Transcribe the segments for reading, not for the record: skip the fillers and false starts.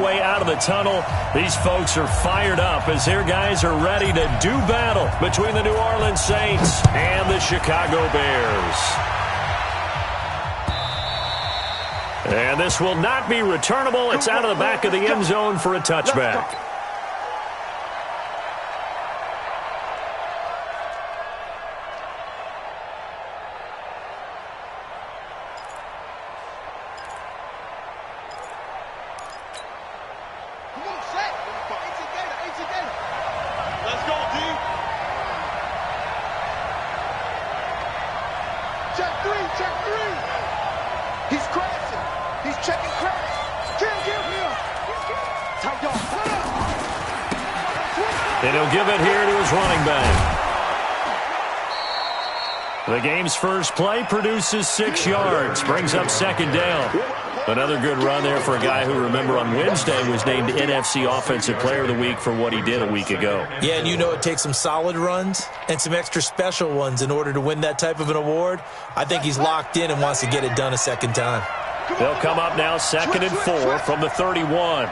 way out of the tunnel. These folks are fired up as their guys are ready to do battle between the New Orleans Saints and the Chicago Bears. And this will not be returnable. It's out of the back of the end zone for a touchback. And he'll give it here to his running back. The game's first play produces 6 yards, brings up second down. Another good run there for a guy who, remember, on Wednesday was named NFC Offensive Player of the Week for what he did a week ago. Yeah, and you know it takes some solid runs and some extra special ones in order to win that type of an award. I think he's locked in and wants to get it done a second time. They'll come up now 2nd and 4 from the 31.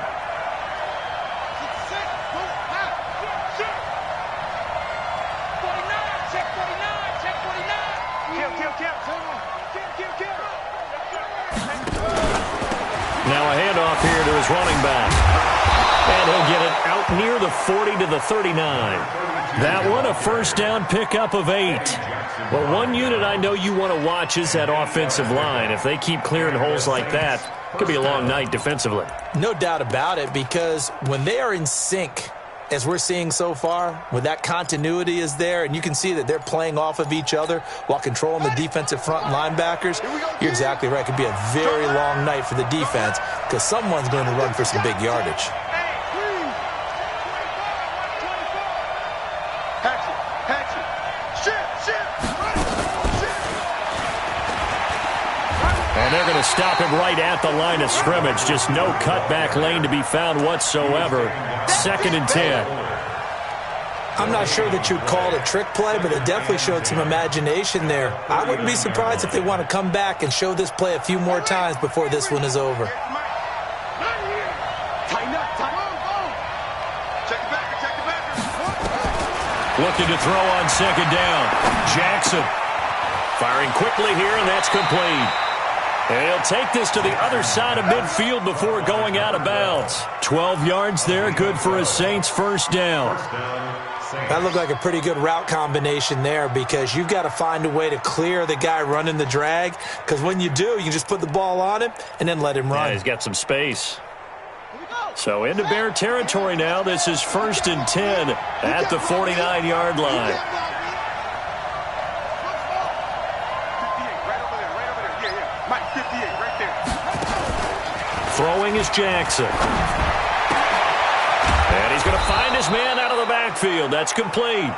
Now a handoff here to his running back. And he'll get it out near the 40 to the 39. That one, a first down pickup of 8. Well, one unit I know you want to watch is that offensive line. If they keep clearing holes like that, it could be a long night defensively. No doubt about it, because when they are in sync, as we're seeing so far, when that continuity is there, and you can see that they're playing off of each other while controlling the defensive front linebackers, you're exactly right. It could be a very long night for the defense because someone's going to run for some big yardage. And they're going to stop him right at the line of scrimmage. Just no cutback lane to be found whatsoever. 2nd and 10. I'm not sure that you'd call it a trick play, but it definitely showed some imagination there. I wouldn't be surprised if they want to come back and show this play a few more times before this one is over. Looking to throw on 2nd down. Jackson firing quickly here, and that's complete. And he'll take this to the other side of midfield before going out of bounds. 12 yards there, good for a Saints first down. That looked like a pretty good route combination there because you've got to find a way to clear the guy running the drag, because when you do, you just put the ball on him and then let him run. Yeah, he's got some space. So into Bear territory now. This is 1st and 10 at the 49-yard line. Throwing is Jackson. And he's going to find his man out of the backfield. That's complete.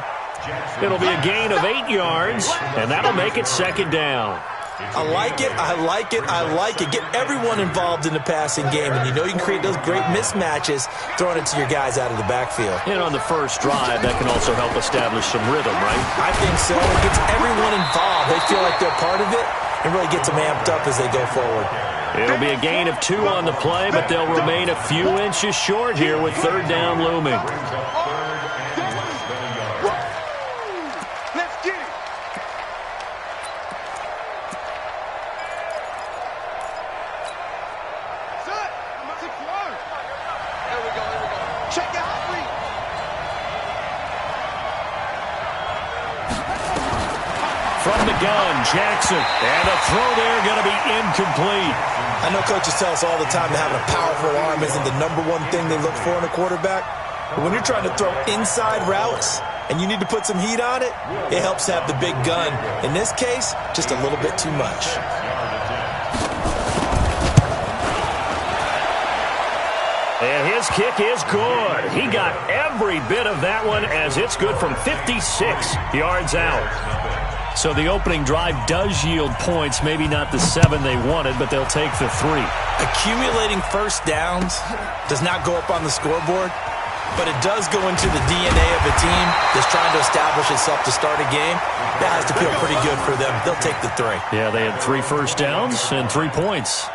It'll be a gain of 8 yards, and that'll make it 2nd down. I like it, I like it, I like it. Get everyone involved in the passing game, and you know you can create those great mismatches throwing it to your guys out of the backfield. And on the first drive, that can also help establish some rhythm, right? I think so. It gets everyone involved. They feel like they're part of it and really gets them amped up as they go forward. It'll be a gain of 2 on the play, but they'll remain a few inches short here with 3rd down looming. From the gun, Jackson, and a throw there going to be incomplete. I know coaches tell us all the time that having a powerful arm isn't the #1 thing they look for in a quarterback. But when you're trying to throw inside routes and you need to put some heat on it, it helps to have the big gun. In this case, just a little bit too much. And his kick is good. He got every bit of that one as it's good from 56 yards out. So the opening drive does yield points, maybe not the 7 they wanted, but they'll take the 3. Accumulating first downs does not go up on the scoreboard, but it does go into the DNA of a team that's trying to establish itself to start a game. That has to feel pretty good for them. They'll take the 3. Yeah, they had 3 first downs and 3 points.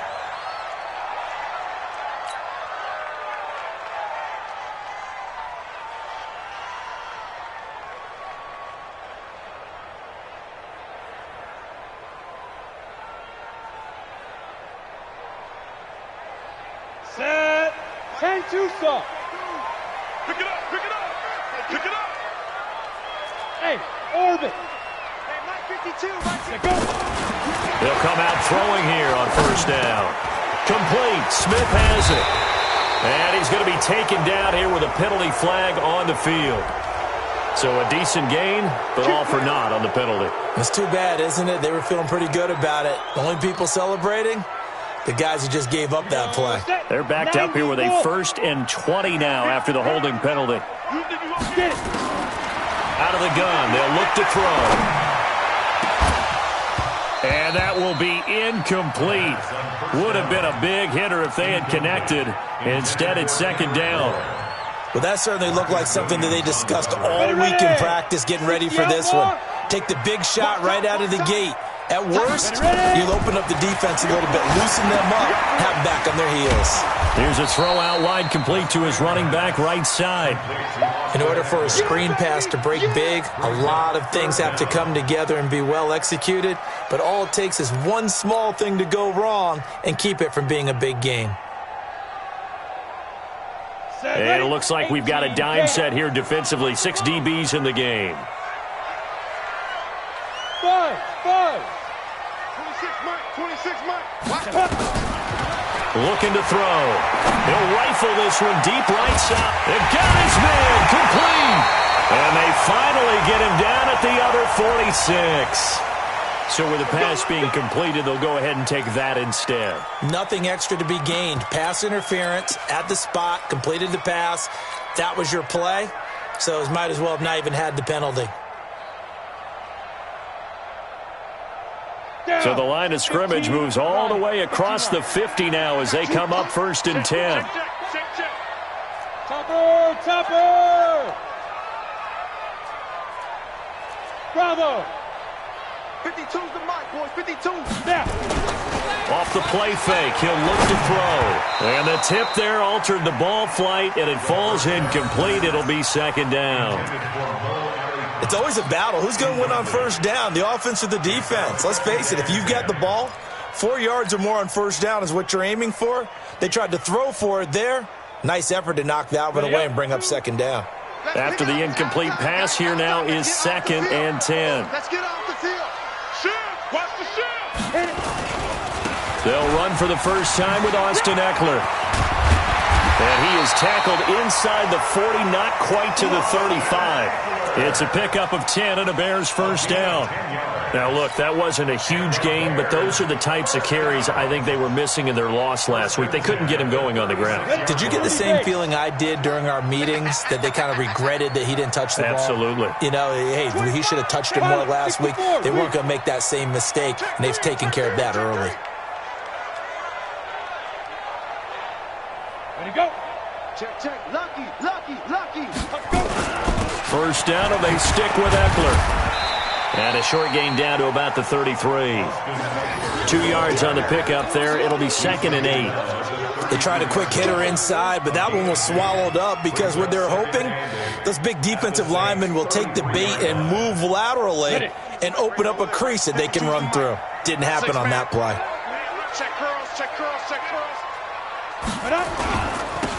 10 too soft. Pick it up, pick it up, pick it up. Hey, orbit. Hey, Mike 52, Mike 52. Go. They'll come out throwing here on first down. Complete. Smith has it. And he's going to be taken down here with a penalty flag on the field. So a decent gain, but all for naught on the penalty. It's too bad, isn't it? They were feeling pretty good about it. The only people celebrating, the guys who just gave up that play. They're backed up here with a 1st and 20 now after the holding penalty. Out of the gun, they'll look to throw. And that will be incomplete. Would have been a big hitter if they had connected. Instead, it's 2nd down. Well, that certainly looked like something that they discussed all week in practice, getting ready for this one. Take the big shot right out of the gate. At worst, you'll open up the defense a little bit, loosen them up, have them back on their heels. Here's a throw out wide, complete to his running back right side. In order for a screen pass to break big, a lot of things have to come together and be well executed, but all it takes is one small thing to go wrong and keep it from being a big game. And it looks like we've got a dime set here defensively. 6 DBs in the game. 5. 26 Mike. Looking to throw. He'll rifle this one deep right side. It got his man complete. And they finally get him down at the other 46. So with the pass being completed, they'll go ahead and take that instead. Nothing extra to be gained. Pass interference at the spot, completed the pass. That was your play. So it might as well have not even had the penalty. So the line of scrimmage moves all the way across the 50 now as they come up 1st and 10. Topper. Bravo. 52's the Mike, boys. 52. Now. Off the play fake, he'll look to throw. And the tip there altered the ball flight, and it falls incomplete. It'll be 2nd down. It's always a battle. Who's going to win on first down, the offense or the defense? Let's face it, if you've got the ball, 4 yards or more on first down is what you're aiming for. They tried to throw for it there. Nice effort to knock that one away and bring up 2nd down. After the incomplete pass, here now is 2nd and 10. Let's get off the field. Shift. Watch the shift. They'll run for the first time with Austin Eckler. And he is tackled inside the 40, not quite to the 35. It's a pickup of 10 and a Bears first down. Now, look, that wasn't a huge gain, but those are the types of carries I think they were missing in their loss last week. They couldn't get him going on the ground. Did you get the same feeling I did during our meetings, that they kind of regretted that he didn't touch the ball? Absolutely. You know, hey, he should have touched it more last week. They weren't going to make that same mistake, and they've taken care of that early. Ready to go. Check. Lucky. Let's go. First down, and they stick with Eckler. And a short gain down to about the 33. 2 yards on the pickup there. It'll be 2nd and 8. They tried a quick hitter inside, but that one was swallowed up because what they're hoping, those big defensive linemen will take the bait and move laterally and open up a crease that they can run through. Didn't happen on that play. Check curls.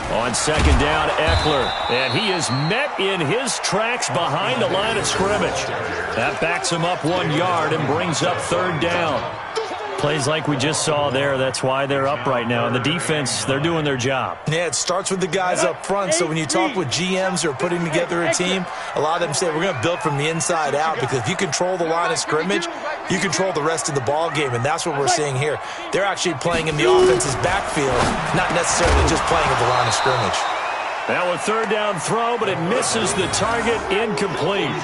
On 2nd down, Eckler. And he is met in his tracks behind the line of scrimmage. That backs him up 1 yard and brings up 3rd down. Plays like we just saw there. That's why they're up right now. And the defense, they're doing their job. Yeah, it starts with the guys up front. So when you talk with GMs who are putting together a team, a lot of them say we're going to build from the inside out, because if you control the line of scrimmage, you control the rest of the ball game, and that's what we're seeing here. They're actually playing in the offense's backfield, not necessarily just playing at the line of scrimmage. Now a 3rd down throw, but it misses the target, incomplete.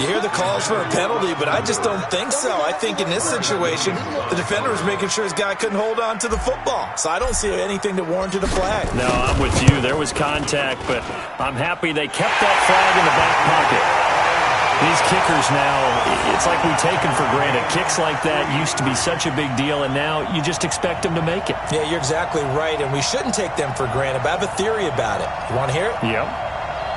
You hear the calls for a penalty, but I just don't think so. I think in this situation, the defender was making sure his guy couldn't hold on to the football. So I don't see anything that warranted a flag. No, I'm with you. There was contact, but I'm happy they kept that flag in the back pocket. These kickers now, it's like we take them for granted. Kicks like that used to be such a big deal, and now you just expect them to make it. Yeah, you're exactly right, and we shouldn't take them for granted, but I have a theory about it. You want to hear it? Yep.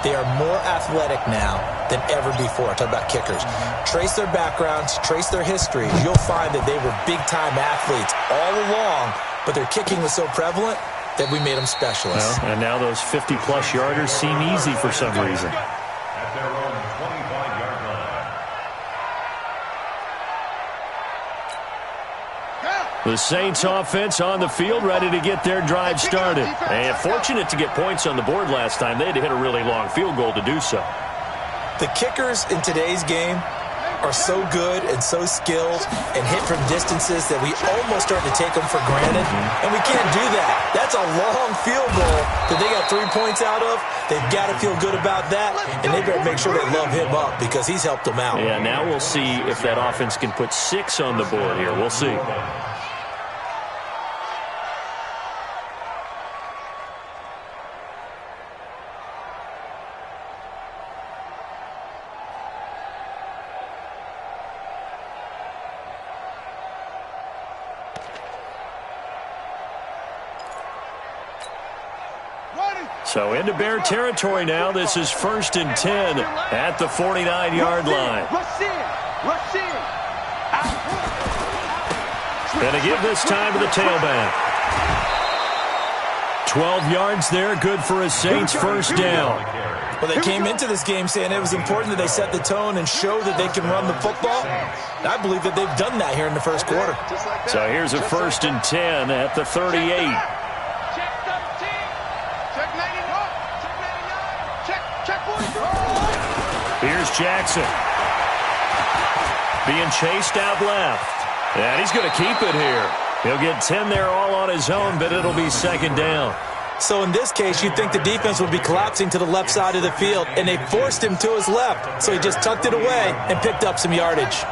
They are more athletic now than ever before. Talk about kickers. Trace their backgrounds, trace their histories. You'll find that they were big-time athletes all along, but their kicking was so prevalent, that we made them specialists. Well, and now those 50-plus yarders seem easy for some reason. At their own 25-yard line. The Saints offense on the field, ready to get their drive started. And fortunate to get points on the board last time. They had to hit a really long field goal to do so. The kickers in today's game are so good and so skilled and hit from distances that we almost start to take them for granted, and we can't do that. That's a long field goal that they got 3 points out of. They've got to feel good about that, and they better make sure they love him up because he's helped them out. Yeah, now we'll see if that offense can put 6 on the board here. We'll see. So into Bear territory now. This is 1st and 10 at the 49-yard line. Rush in. Rush in. And to give this time to the tailback. 12 yards there, good for a Saints first down. Well, they came into this game saying it was important that they set the tone and show that they can run the football. And I believe that they've done that here in the first quarter. So here's a 1st and 10 at the 38. Here's Jackson. Being chased out left. And he's going to keep it here. He'll get 10 there all on his own, but it'll be 2nd down. So in this case, you'd think the defense would be collapsing to the left side of the field, and they forced him to his left. So he just tucked it away and picked up some yardage.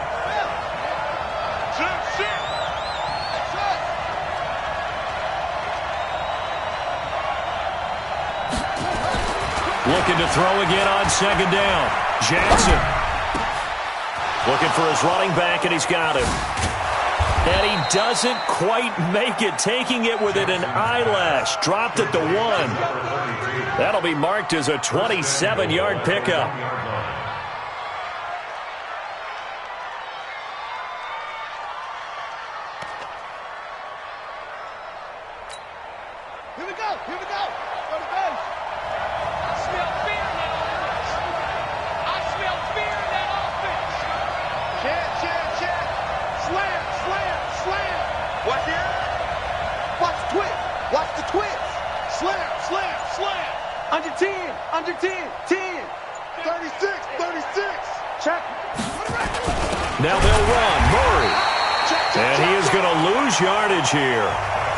Looking to throw again on 2nd down. Jackson. Looking for his running back, and he's got him. And he doesn't quite make it. Taking it within an eyelash. Dropped at the 1. That'll be marked as a 27-yard pickup. Here we go. Here we go. Go to base. I smell fear in that offense. I smell fear in that offense. Check. Slam. Watch it. Watch the twist. Watch the twist. Slam. Under 10. 10. 36. Check. Now they'll run. Murray. And he is going to lose yardage here.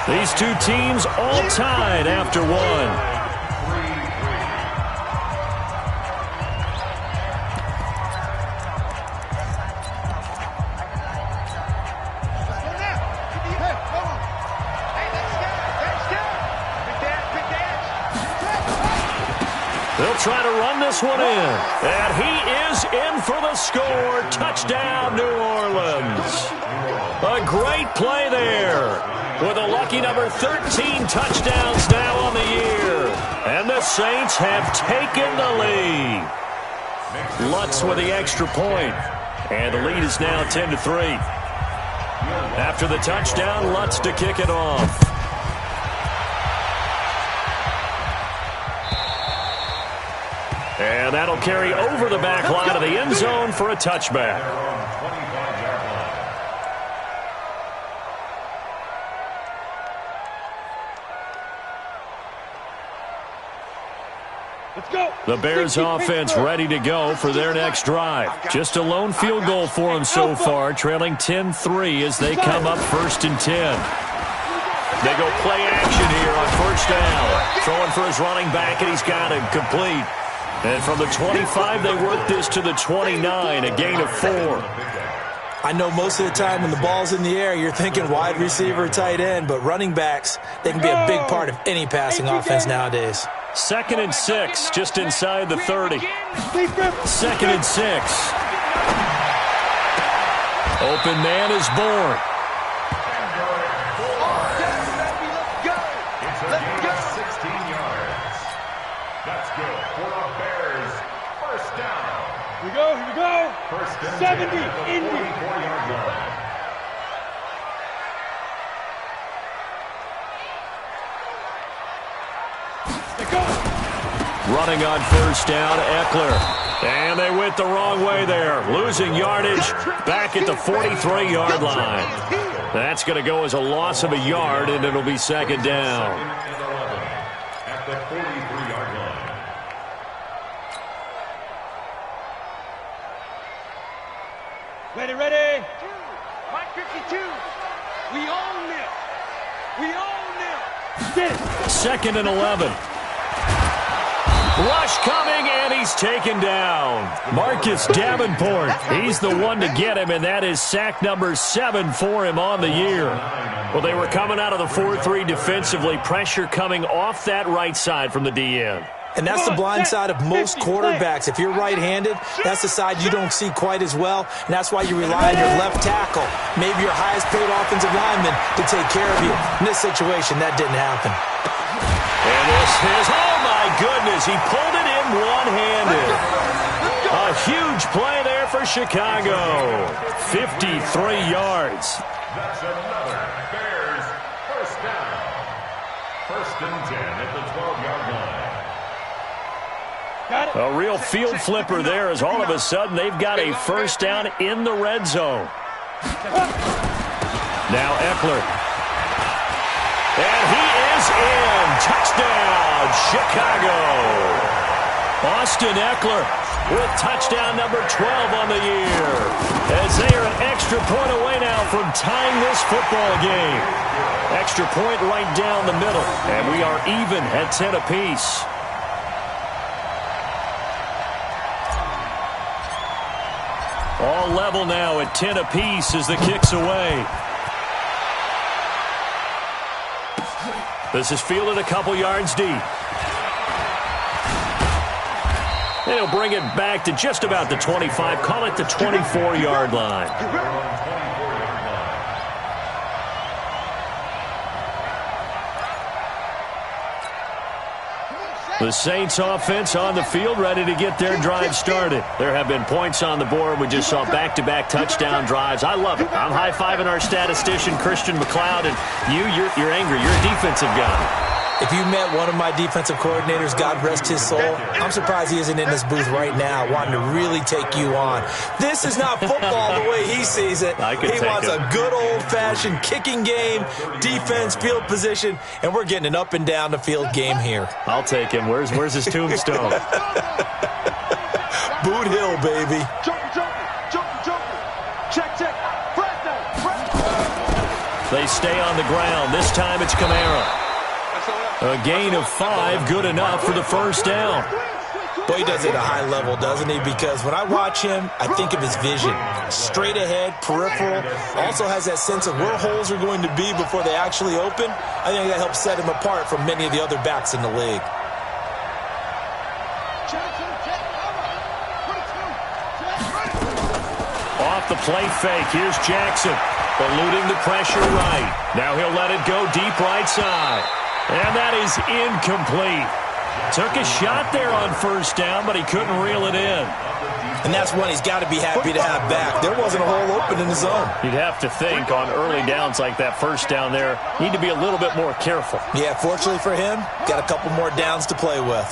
These two teams all tied after 1. They'll try to run this one in. And he is in for the score. Touchdown, New Orleans. A great play there. With a lucky number 13 touchdowns now on the year. And the Saints have taken the lead. Lutz with the extra point. And the lead is now 10-3. After the touchdown, Lutz to kick it off. And that'll carry over the back line of the end zone for a touchback. Let's go. The Bears offense ready to go for their next drive. Just a lone field goal for them so far, trailing 10-3 as they come up 1st and 10. They go play action here on 1st down. Throwing for his running back, and he's got him complete. And from the 25, they work this to the 29, a gain of 4. I know most of the time when the ball's in the air, you're thinking wide receiver, tight end, but running backs, they can be a big part of any passing offense nowadays. 2nd and 6, just inside the 30. 2nd and 6. Open man is born. It's 16 yards. That's good for the Bears. 1st down. Here we go. 70, Indy. 44-yard line. Running on first down, Eckler. And they went the wrong way there. Losing yardage back at the 43-yard line. That's going to go as a loss of a yard, and it'll be second down. At the 43-yard line. Ready, ready. Mike 52. We own this. We own this. Get it. Second and 11. Rush coming, and he's taken down. Marcus Davenport, he's the one to get him, and that is sack number 7 for him on the year. Well, they were coming out of the 4-3 defensively. Pressure coming off that right side from the DN. And that's the blind side of most quarterbacks. If you're right-handed, that's the side you don't see quite as well, and that's why you rely on your left tackle, maybe your highest-paid offensive lineman, to take care of you. In this situation, that didn't happen. And this is, oh my goodness, he pulled it in one-handed. A huge play there for Chicago. 53 yards. That's another Bears first down. First and 10 at the 12-yard line. A real field flipper there as all of a sudden they've got a first down in the red zone. Now Eckler. And he is in. Touchdown, Chicago. Austin Eckler with touchdown number 12 on the year. As they are an extra point away now from tying this football game. Extra point right down the middle. And we are even at 10 apiece. All level now at 10 apiece as the kick's away. This is fielded a couple yards deep. And he'll bring it back to just about the 25. Call it the 24-yard line. The Saints offense on the field, ready to get their drive started. There have been points on the board. We just saw back-to-back touchdown drives. I love it. I'm high-fiving our statistician, Christian McLeod, and you're angry. You're a defensive guy. If you met one of my defensive coordinators, God rest his soul, I'm surprised he isn't in this booth right now wanting to really take you on. This is not football the way he sees it. He wants a good old-fashioned kicking game, defense, field position, and we're getting an up and down the field game here. I'll take him. Where's his tombstone? Boot Hill, baby. Check. They stay on the ground. This time it's Kamara. A gain of 5, good enough for the first down. Boy, he does it at a high level, doesn't he? Because when I watch him, I think of his vision. Straight ahead, peripheral. Also has that sense of where holes are going to be before they actually open. I think that helps set him apart from many of the other backs in the league. Off the play fake, here's Jackson. Eluding the pressure right. Now he'll let it go deep right side. And that is incomplete. Took a shot there on first down, but he couldn't reel it in. And that's one he's got to be happy to have back. There wasn't a hole open in the zone. You'd have to think on early downs like that first down there, need to be a little bit more careful. Yeah, fortunately for him, got a couple more downs to play with.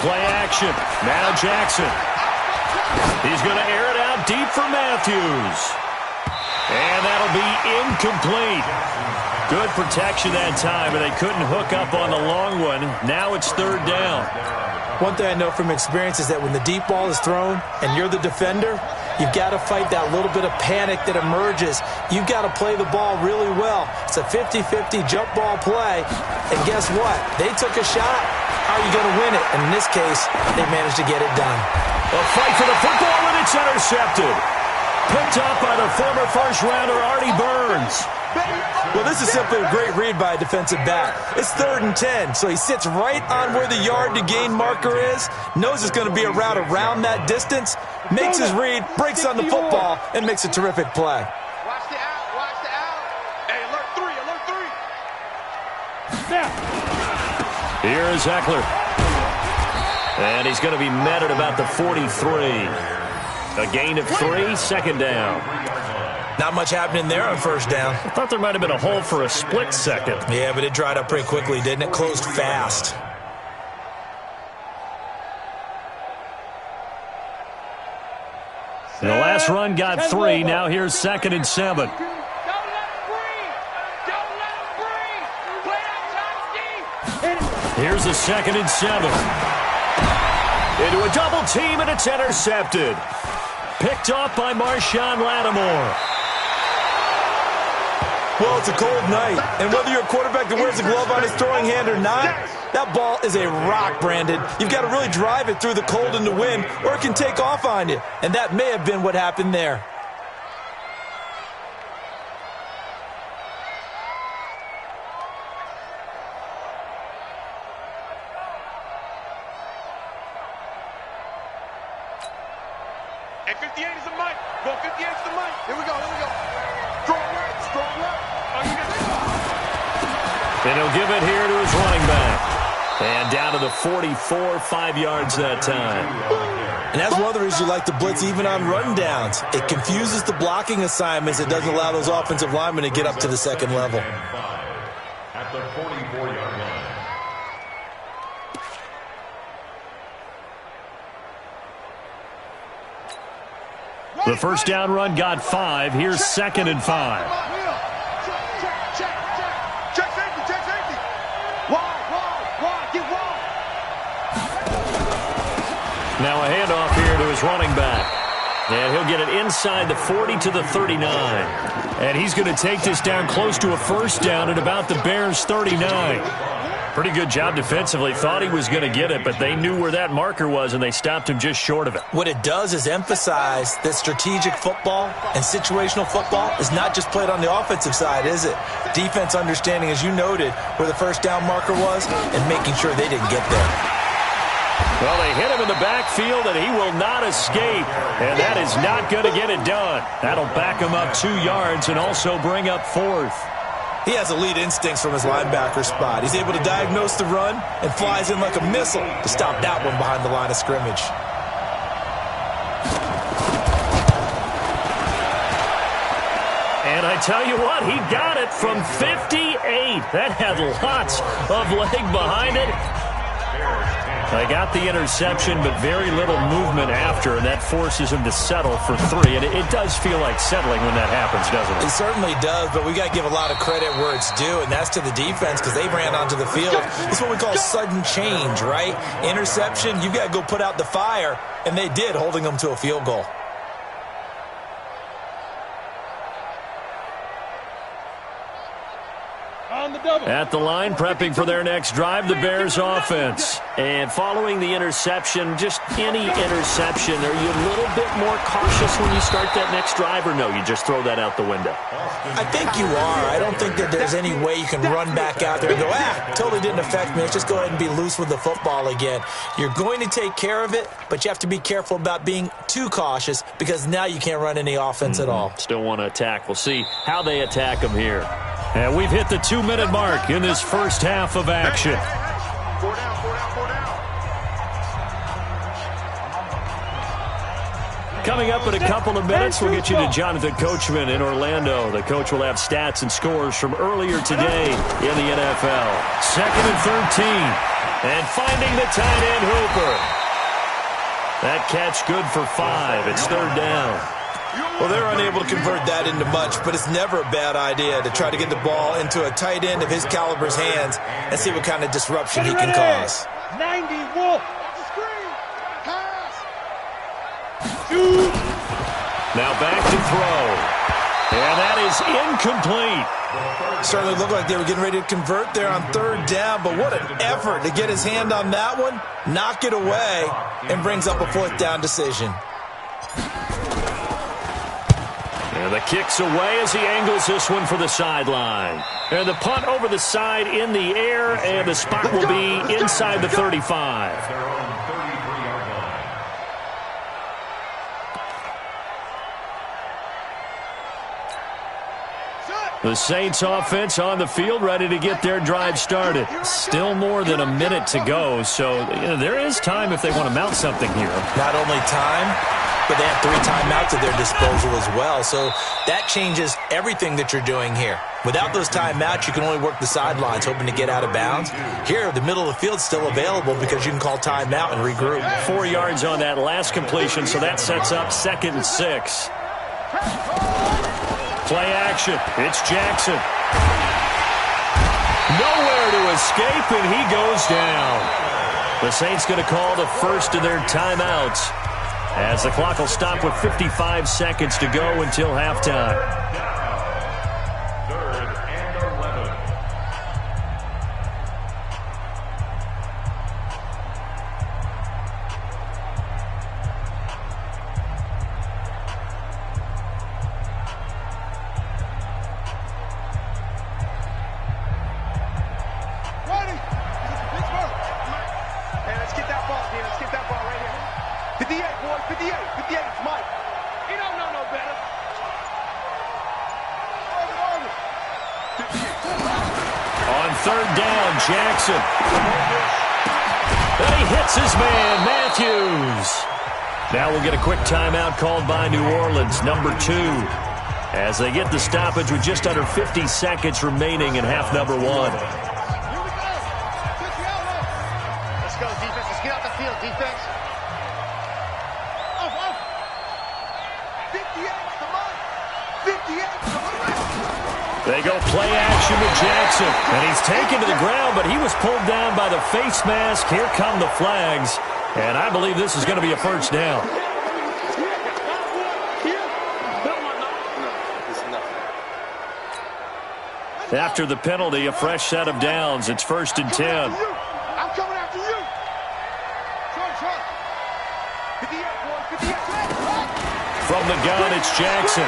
Play action. Now Jackson. He's going to air it out deep for Matthews. And that'll be incomplete. Good protection that time, but they couldn't hook up on the long one. Now it's third down. One thing I know from experience is that when the deep ball is thrown and you're the defender, you've got to fight that little bit of panic that emerges. You've got to play the ball really well. It's a 50-50 jump ball play. And guess what? They took a shot. How are you going to win it? And in this case, they managed to get it done. A fight for the football, and it's intercepted. Picked up by the former first-rounder Artie Burns. Well, this is simply a great read by a defensive back. It's 3rd and 10, so he sits right on where the yard-to-gain marker is, knows it's going to be a route around that distance, makes his read, breaks on the football, and makes a terrific play. Watch the out. Hey, alert 3. Now. Here is Eckler. And he's going to be met at about the 43. A gain of 3, second down. Not much happening there on first down. I thought there might have been a hole for a split second. Yeah, but it dried up pretty quickly, didn't it? Closed fast. And the last run got 3. Now here's 2nd and 7. Don't let him breathe. Don't let him breathe. Play that tight scheme. Here's the 2nd and 7. Into a double team, and it's intercepted. Picked off by Marshawn Lattimore. Well, it's a cold night, and whether you're a quarterback that wears a glove on his throwing hand or not, that ball is a rock, Brandon. You've got to really drive it through the cold and the wind, or it can take off on you, and that may have been what happened there. And 58 is the mic. Go 58 is the mic. Here we go. Strong right. Oh, you got it. And he'll give it here to his running back. And down to the 44, 5 yards that time. And that's one of the reasons you like to blitz even on rundowns. It confuses the blocking assignments. It doesn't allow those offensive linemen to get up to the second level. At the 44-yard line. The first down run got 5. Here's 2nd and 5. Check safety. Wide. Get wide. Now a handoff here to his running back. And he'll get it inside the 40 to the 39. And he's going to take this down close to a first down at about the Bears' 39. Pretty good job defensively. Thought he was going to get it, but they knew where that marker was, and they stopped him just short of it. What it does is emphasize that strategic football and situational football is not just played on the offensive side, is it? Defense understanding, as you noted, where the first down marker was and making sure they didn't get there. Well, they hit him in the backfield, and he will not escape. And that is not going to get it done. That'll back him up 2 yards and also bring up 4th. He has elite instincts from his linebacker spot. He's able to diagnose the run and flies in like a missile to stop that one behind the line of scrimmage. And I tell you what, he got it from 58. That had lots of leg behind it. They got the interception, but very little movement after, and that forces him to settle for 3. And it does feel like settling when that happens, doesn't it? It certainly does, but we got to give a lot of credit where it's due, and that's to the defense because they ran onto the field. It's what we call sudden change, right? Interception, you've got to go put out the fire, and they did, holding them to a field goal. At the line, prepping for their next drive, the Bears offense. And following the interception, just any interception, are you a little bit more cautious when you start that next drive, or no, you just throw that out the window? I think you are. I don't think that there's any way you can run back out there and go, totally didn't affect me. Let's just go ahead and be loose with the football again. You're going to take care of it, but you have to be careful about being too cautious because now you can't run any offense at all. Still want to attack. We'll see how they attack them here. And we've hit the 2-minute mark in this first half of action. 4 down. Coming up in a couple of minutes, we'll get you to Jonathan Coachman in Orlando. The coach will have stats and scores from earlier today in the NFL. 2nd and 13. And finding the tight end Hooper. That catch good for 5. It's 3rd down. Well, they're unable to convert that into much, but it's never a bad idea to try to get the ball into a tight end of his caliber's hands and see what kind of disruption he can cause. 90 Wolf. Screen. Pass. Shoot. Now back to throw. And that is incomplete. Certainly looked like they were getting ready to convert there on 3rd down, but what an effort to get his hand on that one, knock it away, and brings up a 4th down decision. And the kick's away as he angles this one for the sideline. And the punt over the side in the air, and the spot will be inside the 35. Their own 33-yard line. The Saints offense on the field, ready to get their drive started. Still more than a minute to go, so there is time if they want to mount something here. Not only time, but they have 3 timeouts at their disposal as well, so that changes everything that you're doing here. Without those timeouts, you can only work the sidelines, hoping to get out of bounds. Here, the middle of the field's still available because you can call timeout and regroup. 4 yards on that last completion, so that sets up 2nd and 6. Play action. It's Jackson. Nowhere to escape, and he goes down. The Saints going to call the first of their timeouts, as the clock will stop with 55 seconds to go until halftime. Jackson. And he hits his man, Matthews. Now we'll get a quick timeout called by New Orleans, number 2, as they get the stoppage with just under 50 seconds remaining in half number 1. Let's go, defense. Let's get out the field, defense. Off. 58, come on. 58, come on. They go play action with Jackson, and he's taken to the ground, but he was pulled down by the face mask. Here come the flags, and I believe this is going to be a first down. After the penalty, a fresh set of downs. It's 1st and 10. I'm coming after you. From the gun, it's Jackson.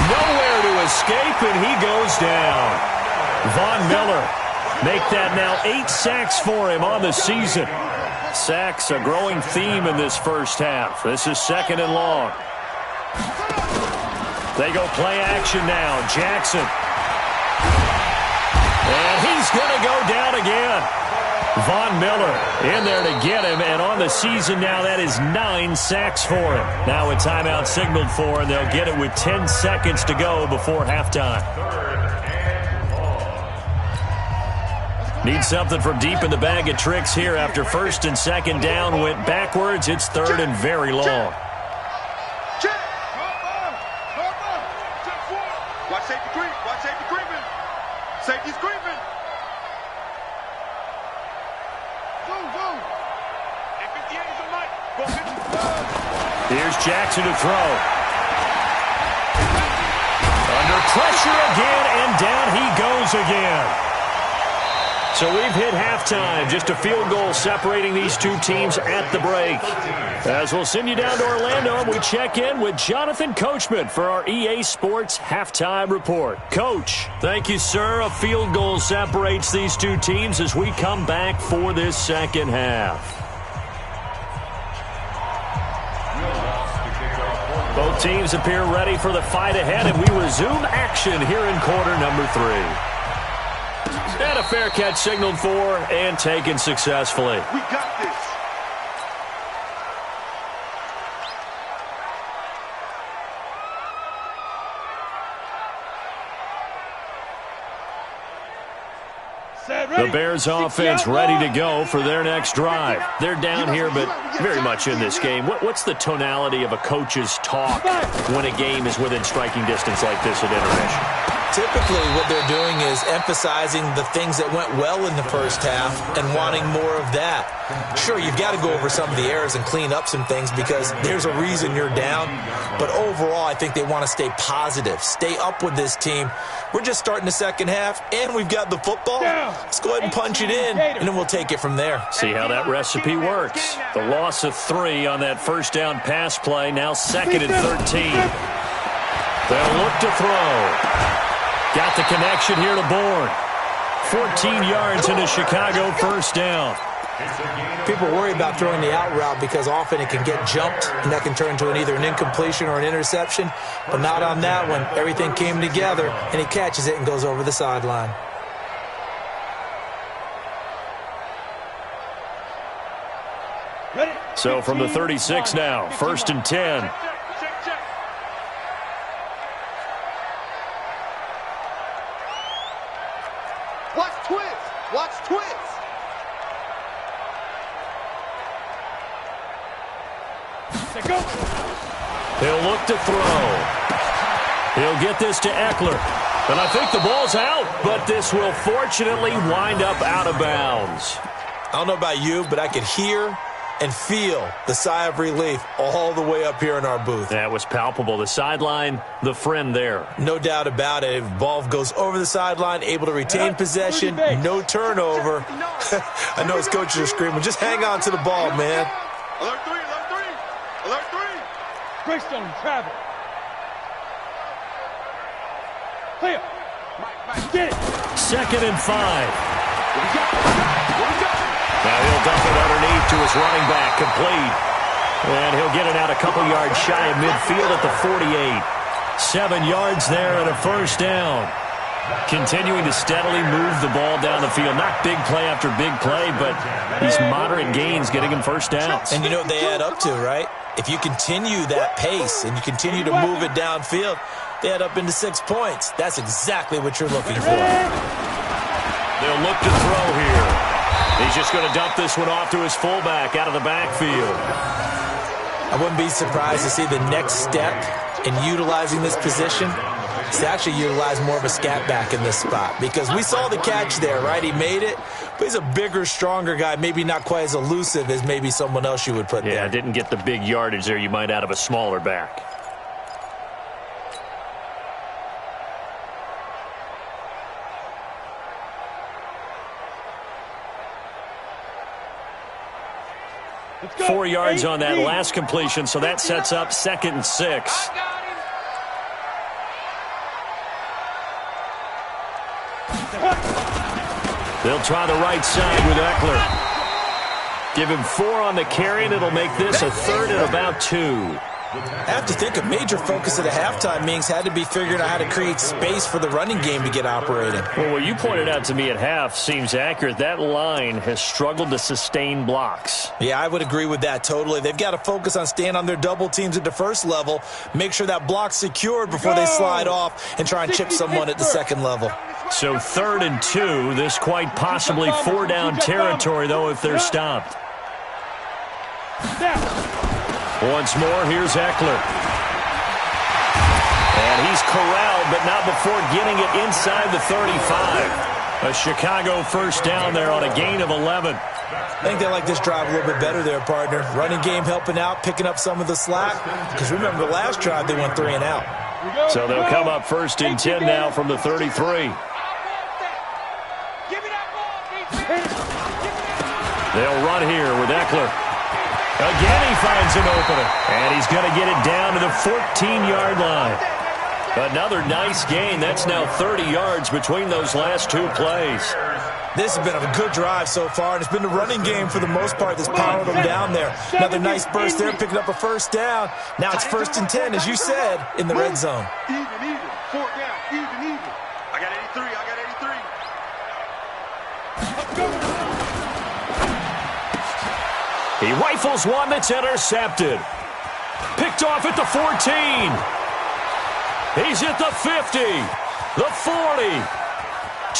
Nowhere to escape, and he goes down. Von Miller make that now 8 sacks for him on the season. Sacks a growing theme in this first half. This is 2nd and long. They go play action now. Jackson. And he's going to go down again. Von Miller in there to get him, and on the season now, that is 9 sacks for him. Now a timeout signaled for, and they'll get it with 10 seconds to go before halftime. Need something from deep in the bag of tricks here after 1st and 2nd down went backwards. It's 3rd and very long. Watch safety creep. Watch safety creeping. Safety's creeping. Here's Jackson to throw. Under pressure again, and down he goes again. So we've hit halftime. Just a field goal separating these two teams at the break. As we'll send you down to Orlando, and we check in with Jonathan Coachman for our EA Sports Halftime Report. Coach, thank you, sir. A field goal separates these two teams as we come back for this second half. Both teams appear ready for the fight ahead, and we resume action here in quarter number 3. And a fair catch signaled for and taken successfully. We got this. The Bears offense ready to go for their next drive. They're down here, but very much in this game. What's the tonality of a coach's talk when a game is within striking distance like this at intermission? Typically, what they're doing is emphasizing the things that went well in the first half and wanting more of that. Sure, you've got to go over some of the errors and clean up some things because there's a reason you're down. But overall, I think they want to stay positive, stay up with this team. We're just starting the second half, and we've got the football. Let's go ahead and punch it in, and then we'll take it from there. See how that recipe works. The loss of 3 on that first down pass play, now 2nd and 13. They'll look to throw. Got the connection here to Bourne. 14 yards in a Chicago first down. People worry about throwing the out route because often it can get jumped, and that can turn into either an incompletion or an interception. But not on that one. Everything came together, and he catches it and goes over the sideline. So from the 36 now, 1st and 10. Watch twist. Watch twist. He'll look to throw. He'll get this to Eckler. And I think the ball's out, but this will fortunately wind up out of bounds. I don't know about you, but I could hear and feel the sigh of relief all the way up here in our booth. That was palpable. The sideline, the friend there. No doubt about it. If ball goes over the sideline, able to retain possession, no turnover. I know his coaches are screaming, just hang on to the ball, man. Alert 3, alert 3. Alert 3. Greystone, travel. Clear. Get it. 2nd and 5. Now he'll dump it underneath to his running back, complete. And he'll get it out a couple yards shy of midfield at the 48. 7 yards there and a 1st down. Continuing to steadily move the ball down the field. Not big play after big play, but these moderate gains getting him 1st downs. And you know what they add up to, right? If you continue that pace and you continue to move it downfield, they add up into 6 points. That's exactly what you're looking for. They'll look to throw here. He's just going to dump this one off to his fullback out of the backfield. I wouldn't be surprised to see the next step in utilizing this position is to actually utilize more of a scat back in this spot, because we saw the catch there, right? He made it, but he's a bigger, stronger guy, maybe not quite as elusive as maybe someone else you would put there. Yeah, didn't get the big yardage there you might out of a smaller back. Let's go. 4 yards on that 18. last completion, so that sets up 2nd and 6. They'll try the right side with Eckler. Give him 4 on the carry, and it'll make this a 3rd and about 2. I have to think a major focus of the halftime meetings had to be figuring out how to create space for the running game to get operating. Well, what you pointed out to me at half seems accurate. That line has struggled to sustain blocks. Yeah, I would agree with that totally. They've got to focus on staying on their double teams at the first level, make sure that block's secured before they slide off and try and chip someone at the second level. So 3rd and 2, this quite possibly 4-down territory, though, if they're stopped. Once more, here's Eckler. And he's corralled, but not before getting it inside the 35. A Chicago 1st down there on a gain of 11. I think they like this drive a little bit better there, partner. Running game helping out, picking up some of the slack. Because remember, the last drive they went 3 and out. So they'll come up 1st and 10 now from the 33. They'll run here with Eckler. Again, he finds an opener, and he's going to get it down to the 14-yard line. Another nice gain. That's now 30 yards between those last 2 plays. This has been a good drive so far, and it's been the running game for the most part that's powered them down there. Another nice burst there, picking up a 1st down. Now it's 1st and 10, as you said, in the red zone. Even. 4th down. Even. I got 83. Let's go. He rifles one that's intercepted. Picked off at the 14. He's at the 50, the 40,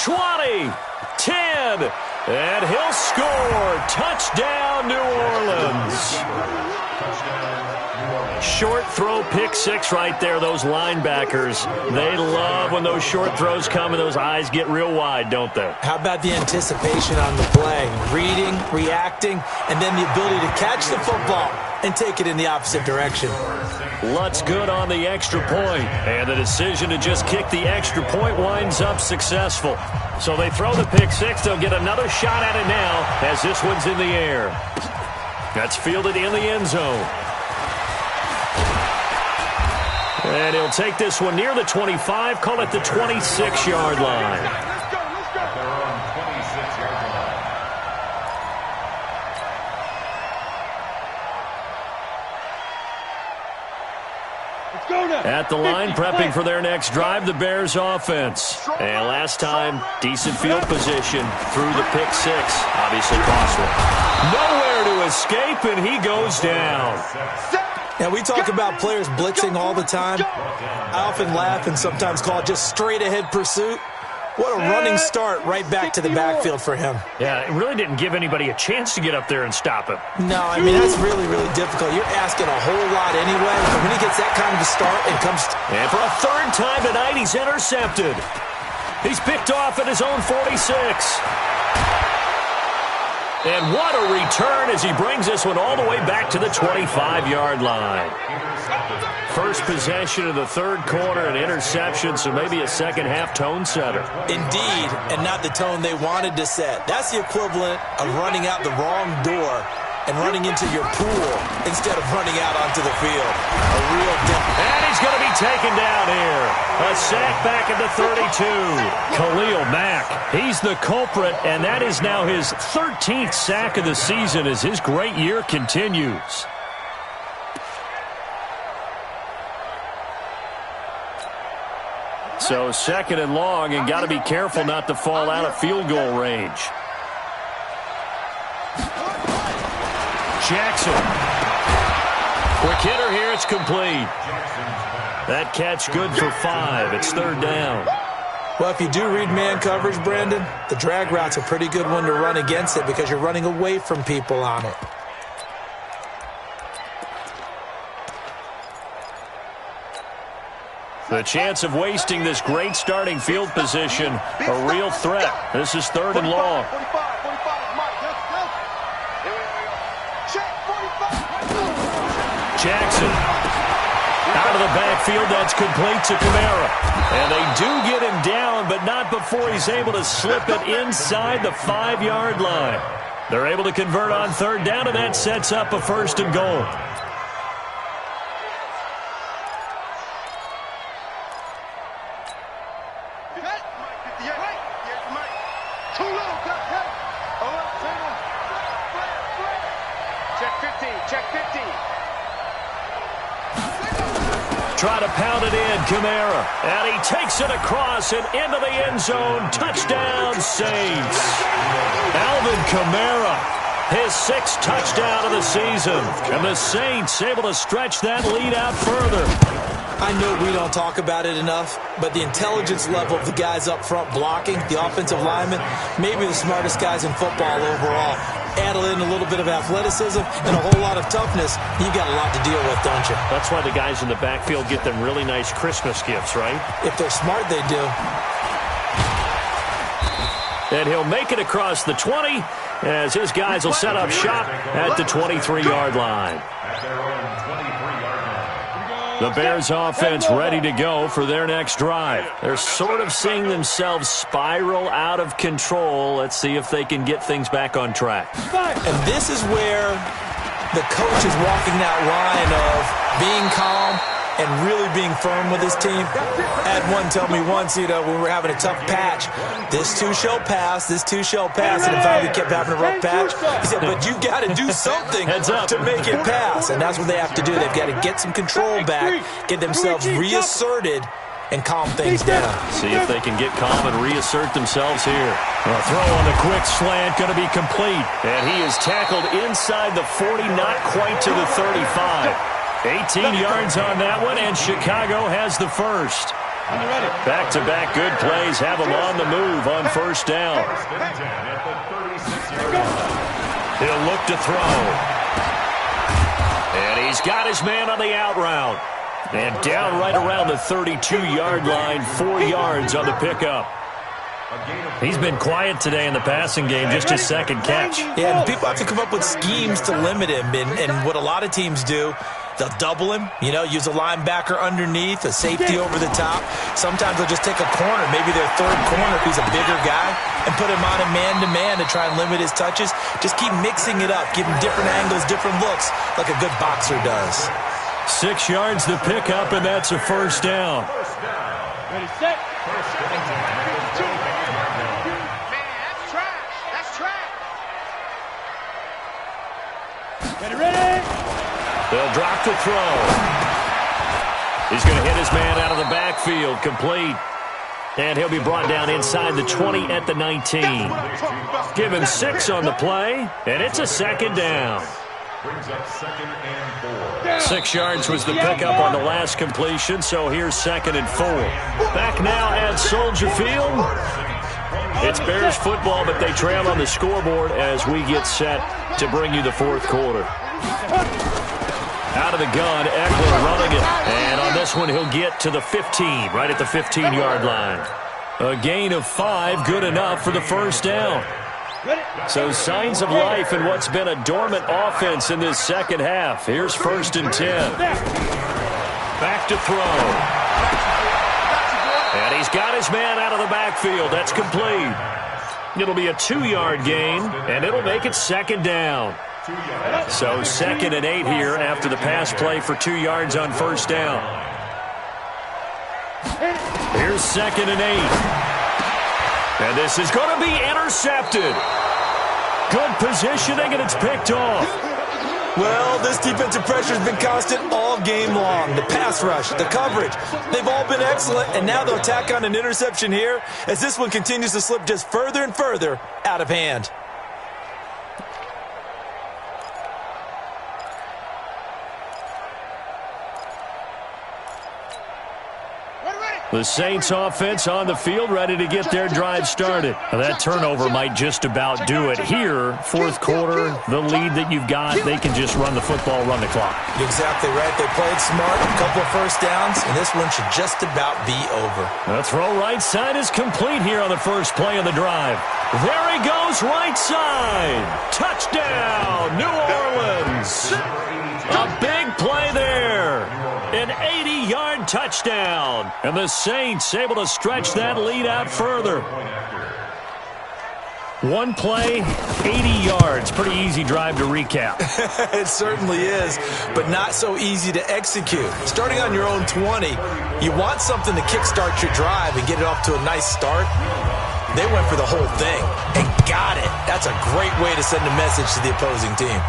20, 10, and he'll score. Touchdown, New Orleans. Short throw, pick 6 right there. Those linebackers, they love when those short throws come and those eyes get real wide, don't they? How about the anticipation on the play? Reading, reacting, and then the ability to catch the football and take it in the opposite direction. Lutz good on the extra point, and the decision to just kick the extra point winds up successful. So they throw the pick 6. They'll get another shot at it now as this one's in the air. That's fielded in the end zone. And he'll take this one near the 25, call it the 26-yard line. They're on 26-yard line. At the line, prepping for their next drive, the Bears offense. And last time, decent field position through the pick six. Obviously costly. Nowhere to escape, and he goes down. Now, we talk about players blitzing all the time. I often laugh and sometimes call it just straight-ahead pursuit. What a running start right back to the backfield for him. Yeah, it really didn't give anybody a chance to get up there and stop him. No, I mean, that's really, really difficult. You're asking a whole lot anyway. But when he gets that kind of a start and comes... And for a third time tonight, he's intercepted. He's picked off at his own 46. And what a return as he brings this one all the way back to the 25-yard line. First possession of the third quarter, an interception, so maybe a second-half tone setter. Indeed, and not the tone they wanted to set. That's the equivalent of running out the wrong door and running into your pool instead of running out onto the field. A real difference. And he's going to be taken down here. A sack back at the 32. Khalil Mack, he's the culprit, and that is now his 13th sack of the season as his great year continues. So second and long, and got to be careful not to fall out of field goal range. Jackson. Quick hitter here, it's complete. That catch good for 5. It's third down. Well, if you do read man coverage, Brandon, the drag route's a pretty good one to run against it because you're running away from people on it. The chance of wasting this great starting field position, a real threat. This is third and long. Jackson. Out of the backfield, that's complete to Kamara. And they do get him down, but not before he's able to slip it inside the 5-yard line. They're able to convert on third down, and that sets up a first and goal. Try to pound it in, Kamara. And he takes it across and into the end zone. Touchdown, Saints. Alvin Kamara, his 6th touchdown of the season. And the Saints able to stretch that lead out further. I know we don't talk about it enough, but the intelligence level of the guys up front blocking, the offensive linemen, maybe the smartest guys in football overall. Add in a little bit of athleticism and a whole lot of toughness, you've got a lot to deal with, don't you? That's why the guys in the backfield get them really nice Christmas gifts, right? If they're smart, they do. And he'll make it across the 20 as his guys will set up shop at the 23-yard line. The Bears offense ready to go for their next drive. They're sort of seeing themselves spiral out of control. Let's see if they can get things back on track. And this is where the coach is walking that line of being calm and really being firm with his team. I had one tell me once, when we were having a tough patch, this too shall pass, this too shall pass, and finally we kept having a rough patch. He said, but you got to do something to make it pass, and that's what they have to do. They've got to get some control back, get themselves reasserted, and calm things down. See if they can get calm and reassert themselves here. A throw on the quick slant going to be complete, and he is tackled inside the 40, not quite to the 35. 18 yards on that one, and Chicago has the first. Back-to-back good plays have them on the move on first down. He'll look to throw. And he's got his man on the out route. And down right around the 32-yard line, 4 yards on the pickup. He's been quiet today in the passing game, just his second catch. Yeah, and people have to come up with schemes to limit him, and what a lot of teams do, they'll double him, use a linebacker underneath, a safety over the top. Sometimes they'll just take a corner, maybe their third corner, who's a bigger guy, and put him on a man-to-man to try and limit his touches. Just keep mixing it up, give him different angles, different looks, like a good boxer does. 6 yards to pick up, and that's a first down. Ready, set. Ready, ready. They'll drop to throw. He's going to hit his man out of the backfield, complete. And he'll be brought down inside the 20 at the 19. Give him 6 on the play, and it's a second down. Brings up 2nd and 4. 6 yards was the pickup on the last completion, so here's 2nd and 4. Back now at Soldier Field. It's Bears football, but they trail on the scoreboard as we get set to bring you the 4th quarter. Out of the gun, Eckler running it. And on this one, he'll get to the 15, right at the 15-yard line. A gain of 5, good enough for the first down. So signs of life in what's been a dormant offense in this second half. Here's 1st and 10. Back to throw. And he's got his man out of the backfield. That's complete. It'll be a 2-yard gain, and it'll make it 2nd down. So 2nd and 8 here after the pass play for 2 yards on 1st down. Here's 2nd and 8. And this is going to be intercepted. Good positioning, and it's picked off. Well, this defensive pressure has been constant all game long. The pass rush, the coverage, they've all been excellent, and now they'll tack on an interception here as this one continues to slip just further and further out of hand. The Saints offense on the field, ready to get their drive started. Now, that turnover might just about do it here. 4th quarter, the lead that you've got, they can just run the football, run the clock. Exactly right. They played smart, a couple of first downs, and this one should just about be over. The throw right side is complete here on the first play of the drive. There he goes, right side. Touchdown, New Orleans. A big play there. An 80-yard touchdown. And the Saints able to stretch that lead out further. One play, 80 yards. Pretty easy drive to recap. It certainly is, but not so easy to execute. Starting on your own 20, you want something to kickstart your drive and get it off to a nice start. They went for the whole thing and got it. That's a great way to send a message to the opposing team.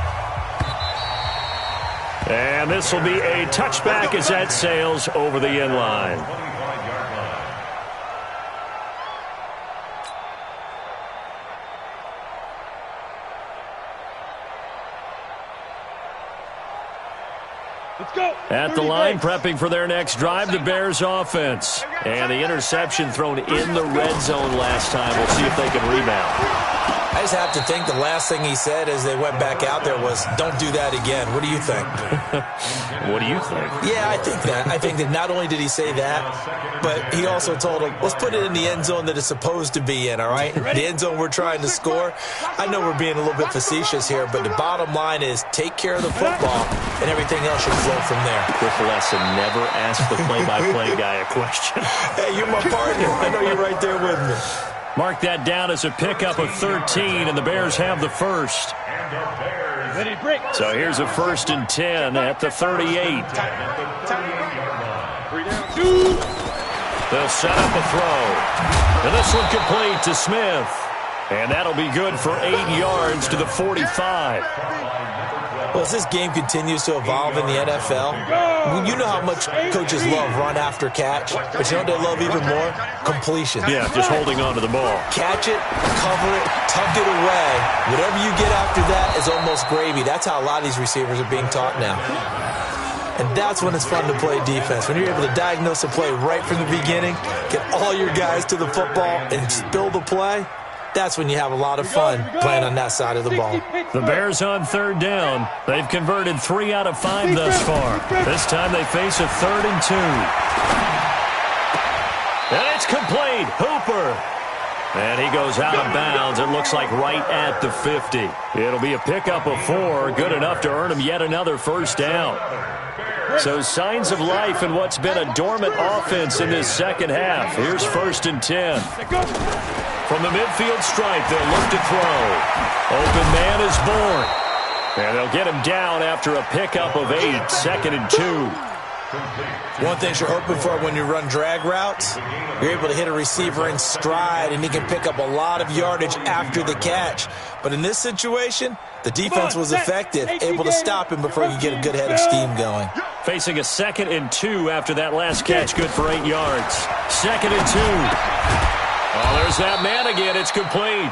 And this will be a touchback as that sails over the end line. Let's go. At the line, prepping for their next drive, the Bears offense. And the interception thrown in the red zone last time. We'll see if they can rebound. I just have to think the last thing he said as they went back out there was, don't do that again. What do you think? What do you think? Yeah, I think that. I think that not only did he say that, but he also told him, let's put it in the end zone that it's supposed to be in, all right? The end zone we're trying to score. I know we're being a little bit facetious here, but the bottom line is take care of the football, and everything else should flow from there. Quick lesson, never ask the play-by-play guy a question. Hey, you're my partner. I know you're right there with me. Mark that down as a pickup of 13, and the Bears have the first. Ready to break. So here's a 1st and 10 at the 38. They'll set up a throw. And this one complete to Smith. And that'll be good for 8 yards to the 45. Well, as this game continues to evolve in the NFL, you know how much coaches love run after catch, but you know what they love even more? Completion. Yeah, just holding on to the ball. Catch it, cover it, tuck it away. Whatever you get after that is almost gravy. That's how a lot of these receivers are being taught now. And that's when it's fun to play defense. When you're able to diagnose a play right from the beginning, get all your guys to the football, and spill the play, that's when you have a lot of fun playing on that side of the ball. The Bears on 3rd down. They've converted 3 out of 5 thus far. This time they face a 3rd and 2. And it's complete. Hooper. And he goes out of bounds. It looks like right at the 50. It'll be a pickup of 4. Good enough to earn him yet another first down. So signs of life in what's been a dormant offense in this second half. Here's 1st and 10. From the midfield stripe, they'll look to throw. Open man is born. And they'll get him down after a pickup of 8. 2nd and 2. One thing you're hoping for when you run drag routes, you're able to hit a receiver in stride, and he can pick up a lot of yardage after the catch. But in this situation, the defense was effective, able to stop him before you get a good head of steam going. Facing a 2nd and 2 after that last catch, good for 8 yards. 2nd and 2. Oh, there's that man again. It's complete.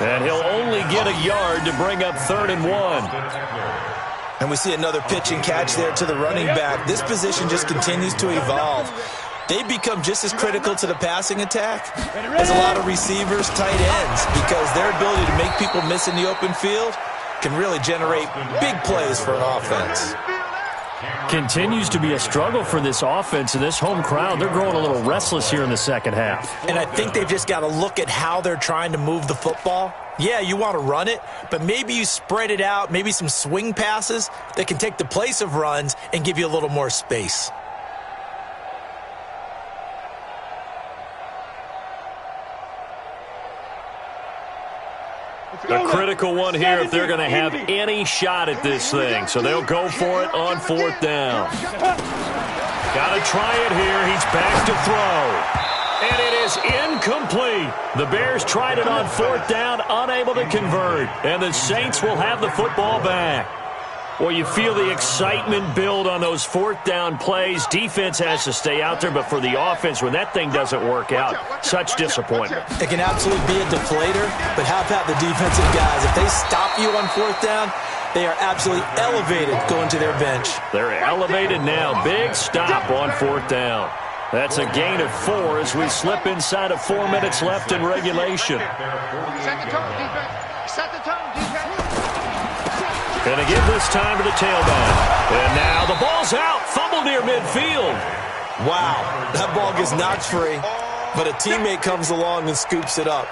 And he'll only get a yard to bring up 3rd and 1. And we see another pitch and catch there to the running back. This position just continues to evolve. They become just as critical to the passing attack as a lot of receivers, tight ends, because their ability to make people miss in the open field can really generate big plays for an offense. Continues to be a struggle for this offense and this home crowd. They're growing a little restless here in the second half. And I think they've just got to look at how they're trying to move the football. Yeah, you want to run it, but maybe you spread it out, maybe some swing passes that can take the place of runs and give you a little more space. A critical one here if they're going to have any shot at this thing. So they'll go for it on 4th down. Got to try it here. He's back to throw. And it is incomplete. The Bears tried it on 4th down, unable to convert. And the Saints will have the football back. Well, you feel the excitement build on those 4th down plays. Defense has to stay out there, but for the offense, when that thing doesn't work out, such disappointment. It can absolutely be a deflator, but how about the defensive guys? If they stop you on 4th down, they are absolutely elevated going to their bench. They're elevated now. Big stop on 4th down. That's a gain of 4 as we slip inside of 4 minutes left in regulation. Set the tone, defense. Set the tone, defense. Gonna give this time to the tailback. And now the ball's out. Fumble near midfield. Wow, that ball gets knocked free, but a teammate comes along and scoops it up.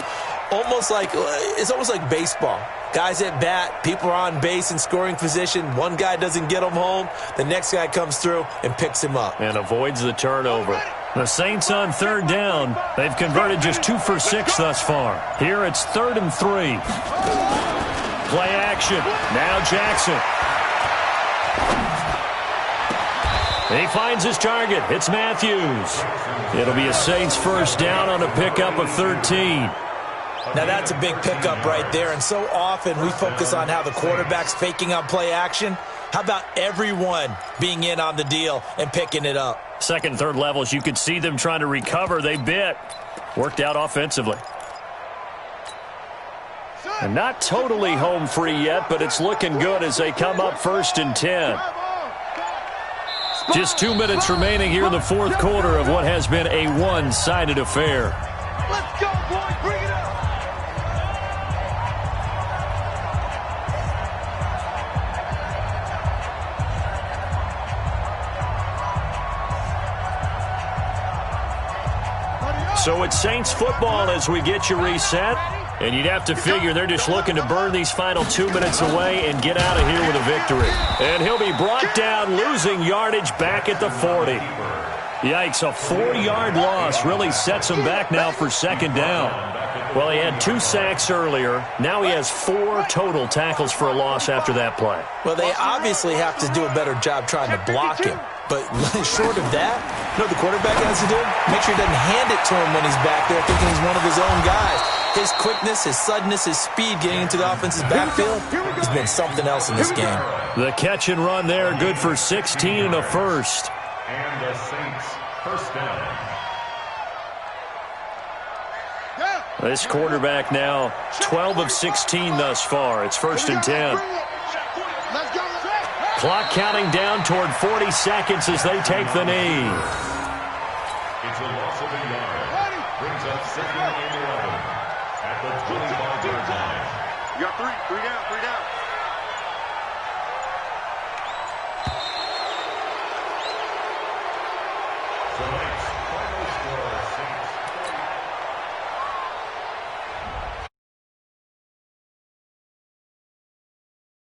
It's almost like baseball. Guys at bat, people are on base in scoring position. One guy doesn't get him home. The next guy comes through and picks him up. And avoids the turnover. The Saints on 3rd down. They've converted just 2 for 6 thus far. Here it's 3rd and 3. Play action. Now Jackson. He finds his target. It's Matthews. It'll be a Saints 1st down on a pickup of 13. Now that's a big pickup right there, and so often we focus on how the quarterback's faking on play action. How about everyone being in on the deal and picking it up? 2nd and 3rd levels, you could see them trying to recover. They bit. Worked out offensively. And not totally home free yet, but it's looking good as they come up 1st and 10. Just 2 minutes remaining here in the 4th quarter of what has been a one-sided affair. Let's go, boy. Bring it up. So it's Saints football as we get you reset. And you'd have to figure they're just looking to burn these final 2 minutes away and get out of here with a victory. And he'll be brought down, losing yardage back at the 40. Yikes, a 4-yard loss really sets him back now for 2nd down. Well, he had 2 sacks earlier. Now he has 4 total tackles for a loss after that play. Well, they obviously have to do a better job trying to block him. But short of that, you know what the quarterback has to do? Make sure he doesn't hand it to him when he's back there thinking he's one of his own guys. His quickness, his suddenness, his speed getting into the offense's backfield has been something else in this game. The catch and run there, good for 16 and a first. And the Saints 1st down. This quarterback now 12 of 16 thus far. It's 1st and 10. Clock counting down toward 40 seconds as they take the knee. It's a loss of a yard. Brings up 2nd and 11 at the 25-yard line. You got 3 down.